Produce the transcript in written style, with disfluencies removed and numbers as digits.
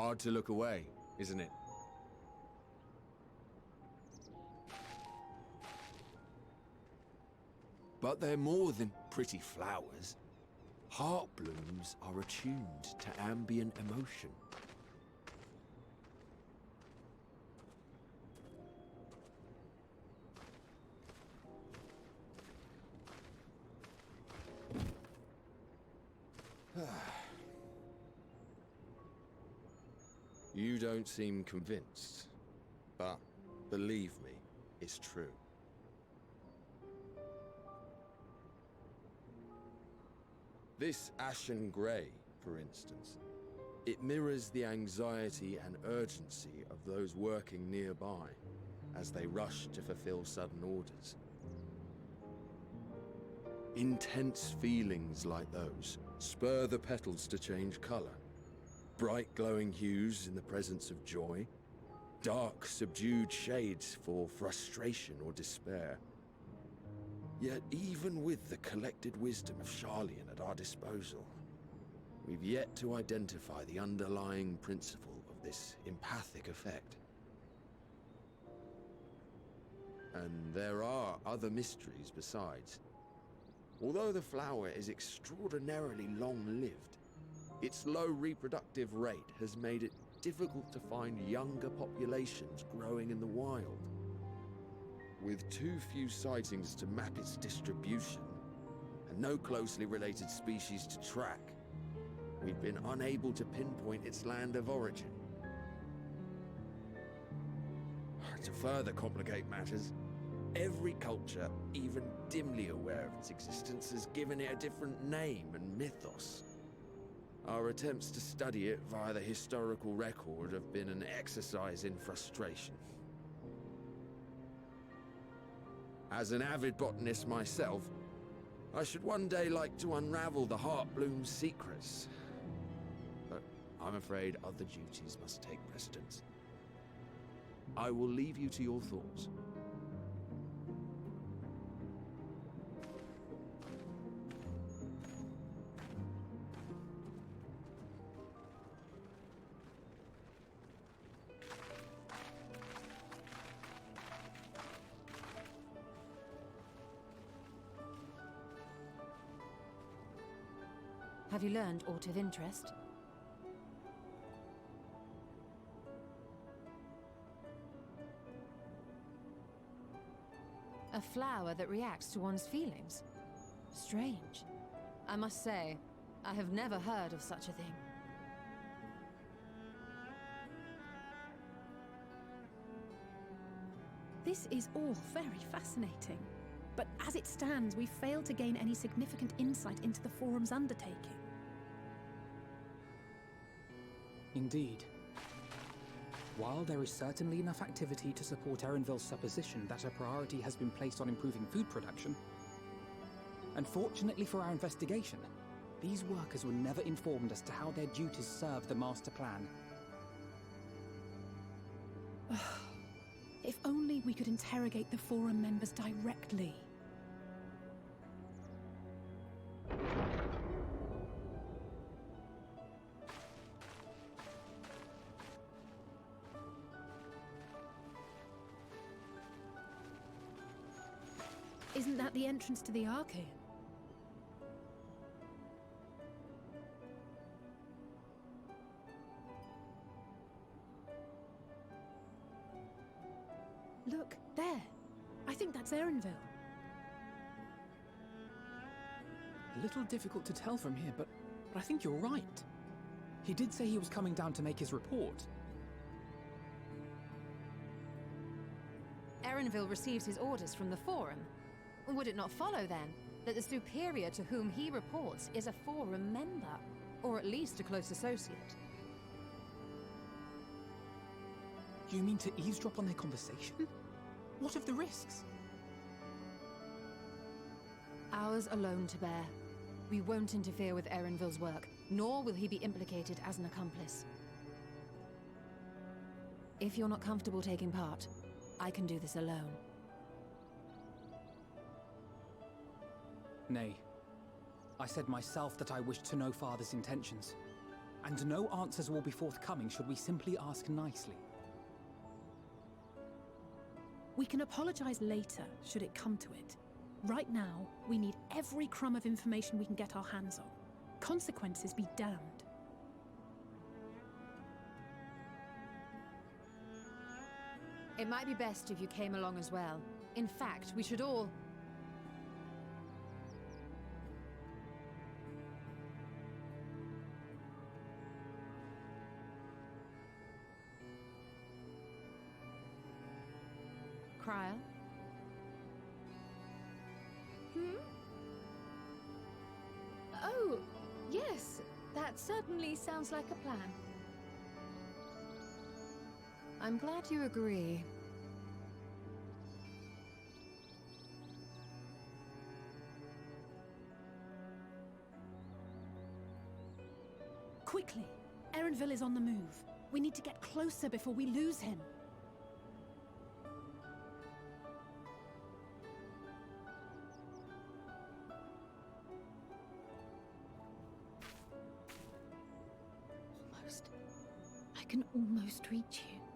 Hard to look away, isn't it? But they're more than pretty flowers. Heart blooms are attuned to ambient emotion. You don't seem convinced, but believe me, it's true. This ashen grey, for instance, it mirrors the anxiety and urgency of those working nearby as they rush to fulfill sudden orders. Intense feelings like those spur the petals to change color. Bright glowing hues in the presence of joy, dark subdued shades for frustration or despair. Yet even with the collected wisdom of Sharlayan at our disposal, we've yet to identify the underlying principle of this empathic effect. And there are other mysteries besides. Although the flower is extraordinarily long-lived, its low reproductive rate has made it difficult to find younger populations growing in the wild. With too few sightings to map its distribution, and no closely related species to track, we've been unable to pinpoint its land of origin. To further complicate matters, every culture, even dimly aware of its existence, has given it a different name and mythos. Our attempts to study it via the historical record have been an exercise in frustration. As an avid botanist myself, I should one day like to unravel the Heartbloom's secrets. But I'm afraid other duties must take precedence. I will leave you to your thoughts. Have you learned aught of interest? A flower that reacts to one's feelings? Strange. I must say, I have never heard of such a thing. This is all very fascinating. But as it stands, we've failed to gain any significant insight into the Forum's undertaking. Indeed. While there is certainly enough activity to support Erenville's supposition that a priority has been placed on improving food production, unfortunately for our investigation, these workers were never informed as to how their duties serve the master plan. If only we could interrogate the Forum members directly. Isn't that the entrance to the Arcane? Look, there. I think that's Erenville. A little difficult to tell from here, but I think you're right. He did say he was coming down to make his report. Erenville receives his orders from the Forum. Would it not follow, then, that the superior to whom he reports is a Forum member, or at least a close associate? You mean to eavesdrop on their conversation? What of the risks? Ours alone to bear. We won't interfere with Erenville's work, nor will he be implicated as an accomplice. If you're not comfortable taking part, I can do this alone. Nay. I said myself that I wished to know Father's intentions. And no answers will be forthcoming should we simply ask nicely. We can apologize later, should it come to it. Right now, we need every crumb of information we can get our hands on. Consequences be damned. It might be best if you came along as well. In fact, we should all... Cryer? Oh, yes. That certainly sounds like a plan. I'm glad you agree. Quickly! Erenville is on the move. We need to get closer before we lose him. Almost. I can almost reach you.